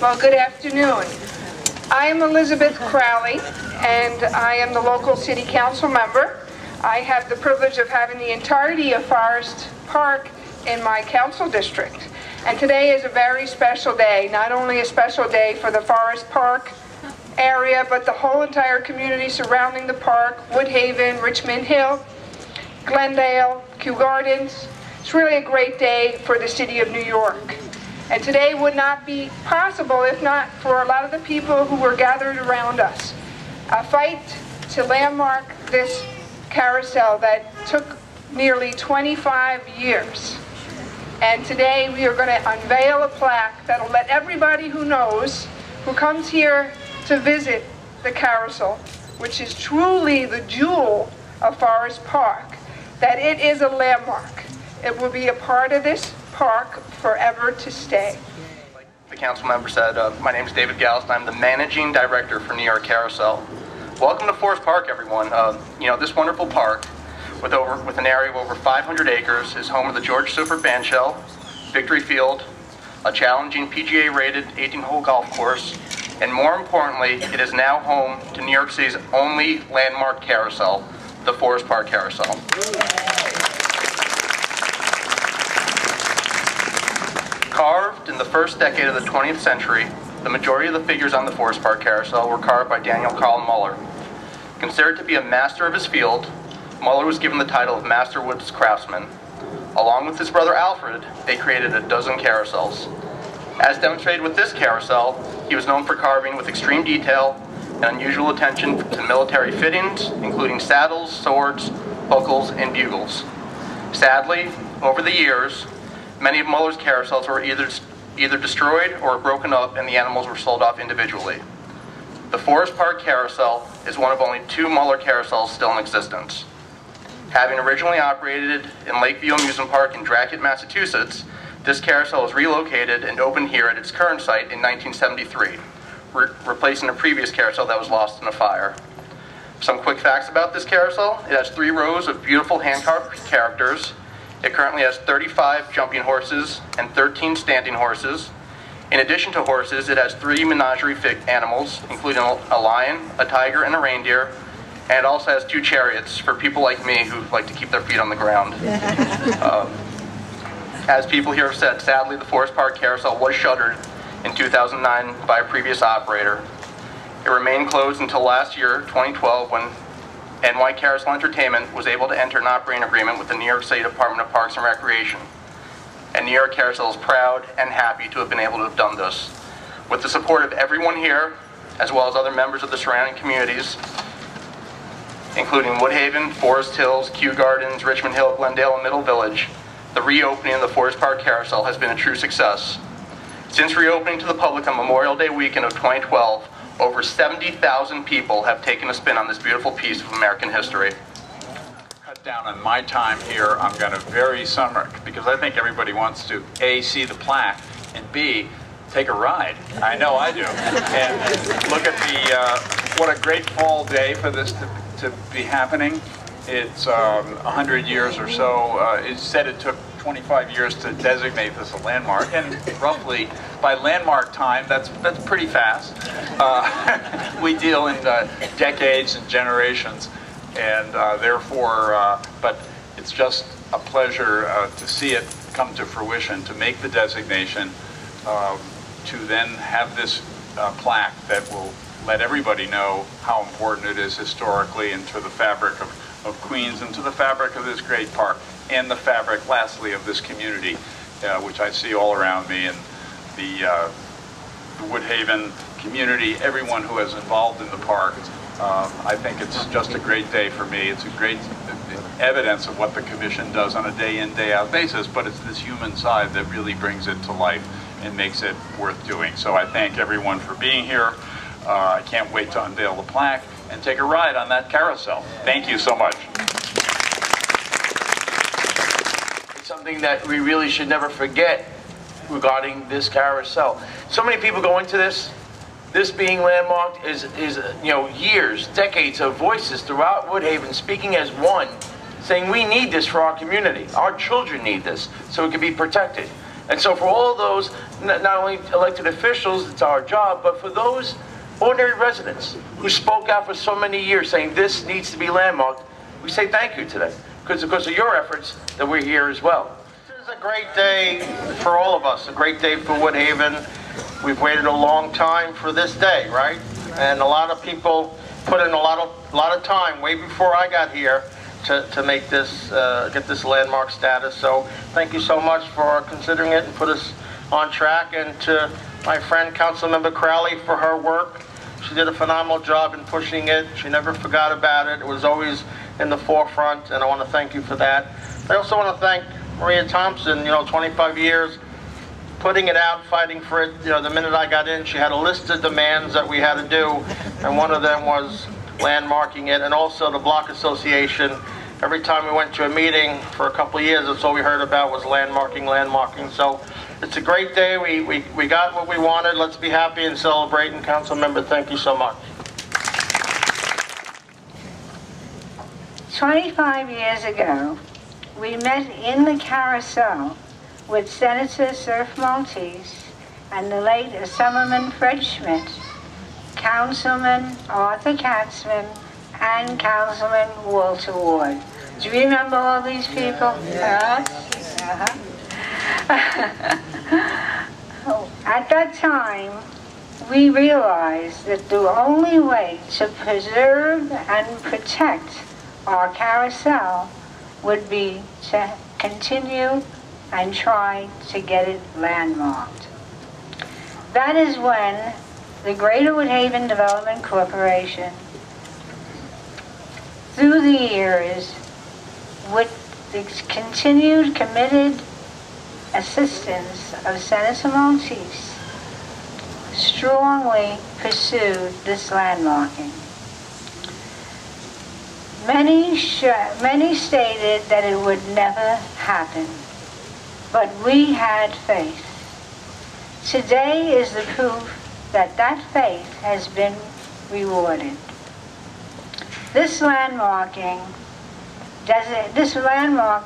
Well, good afternoon. I am Elizabeth Crowley, and I am the local city council member. I have the privilege of having the entirety of Forest Park in my council district. And today is a very special day, not only a special day for the Forest Park area, but the whole entire community surrounding the park, Woodhaven, Richmond Hill, Glendale, Kew Gardens. It's really a great day for the city of New York. And today would not be possible if not for a lot of the people who were gathered around us. A fight to landmark this carousel that took nearly 25 years. And today we are going to unveil a plaque that'll let everybody who knows, who comes here to visit the carousel, which is truly the jewel of Forest Park, that it is a landmark. It will be a part of this park forever to stay. Like the council member said, my name is David Galst. I'm the managing director for New York Carousel. Welcome to Forest Park, everyone. This wonderful park with an area of over 500 acres is home of the George Seifert Bandshell, Victory Field, a challenging PGA-rated 18-hole golf course, and more importantly, it is now home to New York City's only landmark carousel, the Forest Park Carousel. Carved in the first decade of the 20th century, the majority of the figures on the Forest Park Carousel were carved by Daniel Carl Muller. Considered to be a master of his field, Muller was given the title of Master Woods Craftsman. Along with his brother Alfred, they created a dozen carousels. As demonstrated with this carousel, he was known for carving with extreme detail and unusual attention to military fittings, including saddles, swords, buckles, and bugles. Sadly, over the years, many of Muller's carousels were either destroyed or broken up and the animals were sold off individually. The Forest Park Carousel is one of only 2 Muller carousels still in existence. Having originally operated in Lakeview Amusement Park in Dracut, Massachusetts, this carousel was relocated and opened here at its current site in 1973, replacing a previous carousel that was lost in a fire. Some quick facts about this carousel: it has 3 rows of beautiful hand-carved characters. It currently has 35 jumping horses and 13 standing horses. In addition to horses, it has 3 menagerie animals, including a lion, a tiger, and a reindeer, and it also has 2 chariots for people like me who like to keep their feet on the ground. As people here have said, sadly, the Forest Park Carousel was shuttered in 2009 by a previous operator. It remained closed until last year, 2012, when NY Carousel Entertainment was able to enter an operating agreement with the New York State Department of Parks and Recreation. And New York Carousel is proud and happy to have been able to have done this. With the support of everyone here, as well as other members of the surrounding communities, including Woodhaven, Forest Hills, Kew Gardens, Richmond Hill, Glendale, and Middle Village, the reopening of the Forest Park Carousel has been a true success. Since reopening to the public on Memorial Day weekend of 2012, over 70,000 people have taken a spin on this beautiful piece of American history. Cut down on my time here. I'm going to very summary, because I think everybody wants to A, see the plaque, and B, take a ride. I know I do. And look at what a great fall day for this to be happening. It's 100 years or so. It said it took 25 years to designate this a landmark, and roughly by landmark time, that's pretty fast. We deal in decades and generations, and therefore, but it's just a pleasure to see it come to fruition, to make the designation, to then have this plaque that will let everybody know how important it is historically and to the fabric of Queens and to the fabric of this great park, and the fabric, lastly, of this community, which I see all around me, and the Woodhaven community, everyone who is involved in the park. I think it's just a great day for me. It's a great evidence of what the Commission does on a day-in, day-out basis, but it's this human side that really brings it to life and makes it worth doing. So I thank everyone for being here. I can't wait to unveil the plaque and take a ride on that carousel. Thank you so much. It's something that we really should never forget regarding this carousel. So many people go into this. This being landmarked is years, decades of voices throughout Woodhaven speaking as one, saying we need this for our community. Our children need this so it can be protected. And so for all those, not only elected officials, it's our job, but for those ordinary residents who spoke out for so many years saying this needs to be landmarked, we say thank you today. Because of your efforts that we're here as well. This is a great day for all of us, a great day for Woodhaven. We've waited a long time for this day, right? And a lot of people put in a lot of time way before I got here to make this, get this landmark status. So thank you so much for considering it and put us on track. And to my friend, Councilmember Crowley, for her work. She did a phenomenal job in pushing it. She never forgot about it. It was always in the forefront, and I want to thank you for that. I also want to thank Maria Thomson, 25 years, putting it out, fighting for it. The minute I got in, she had a list of demands that we had to do, and one of them was landmarking it, and also the Block Association. Every time we went to a meeting for a couple of years, that's all we heard about was landmarking. So it's a great day. We got what we wanted. Let's be happy and celebrate. And Council Member, thank you so much. 25 years ago, we met in the Carousel with Senator Surf Maltese and the late Assemblyman Fred Schmidt, Councilman Arthur Katzman, and Councilman Walter Ward. Do you remember all these people? At that time, we realized that the only way to preserve and protect our carousel would be to continue and try to get it landmarked. That is when the Greater Woodhaven Development Corporation, through the years, with the continued committed assistance of Senator Maltese, strongly pursued this landmarking. Many stated that it would never happen, but we had faith. Today is the proof that that faith has been rewarded. This landmark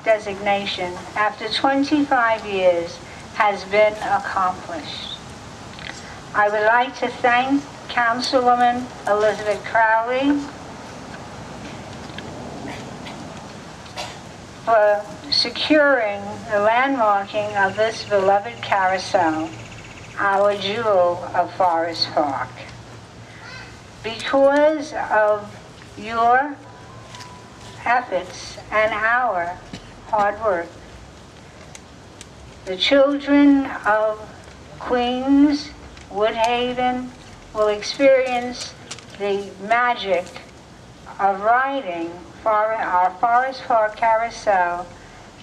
designation, after 25 years, has been accomplished. I would like to thank Councilwoman Elizabeth Crowley for securing the landmarking of this beloved carousel, our jewel of Forest Park. Because of your efforts and our hard work, the children of Queens, Woodhaven will experience the magic of riding our Forest Park Carousel,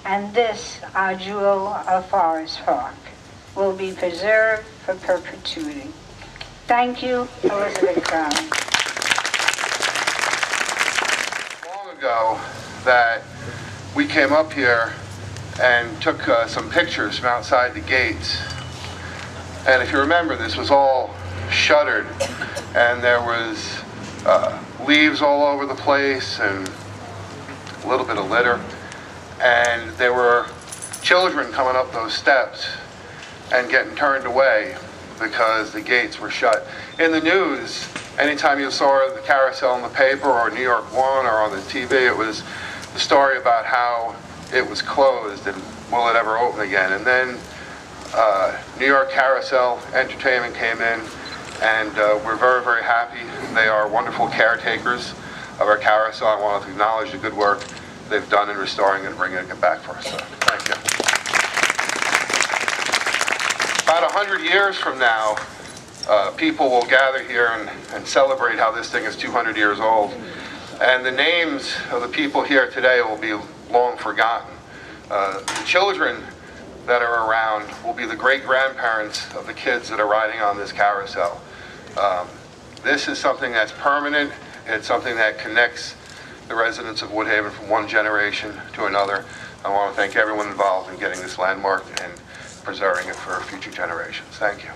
and this, our jewel of Forest Park, will be preserved for perpetuity. Thank you, Elizabeth Crowley. Long ago that we came up here and took some pictures from outside the gates. And if you remember, this was all shuttered, and there was leaves all over the place and a little bit of litter. And there were children coming up those steps and getting turned away because the gates were shut. In the news, anytime you saw the carousel in the paper or New York One or on the TV, it was the story about how it was closed and will it ever open again. And then New York Carousel Entertainment came in, and we're very, very happy. They are wonderful caretakers of our carousel. I want to acknowledge the good work they've done in restoring it and bringing it back for us. So, thank you. About 100 years from now, people will gather here and celebrate how this thing is 200 years old. And the names of the people here today will be long forgotten. The children that are around will be the great-grandparents of the kids that are riding on this carousel. This is something that's permanent. It's something that connects the residents of Woodhaven from one generation to another. I want to thank everyone involved in getting this landmarked and preserving it for future generations. Thank you.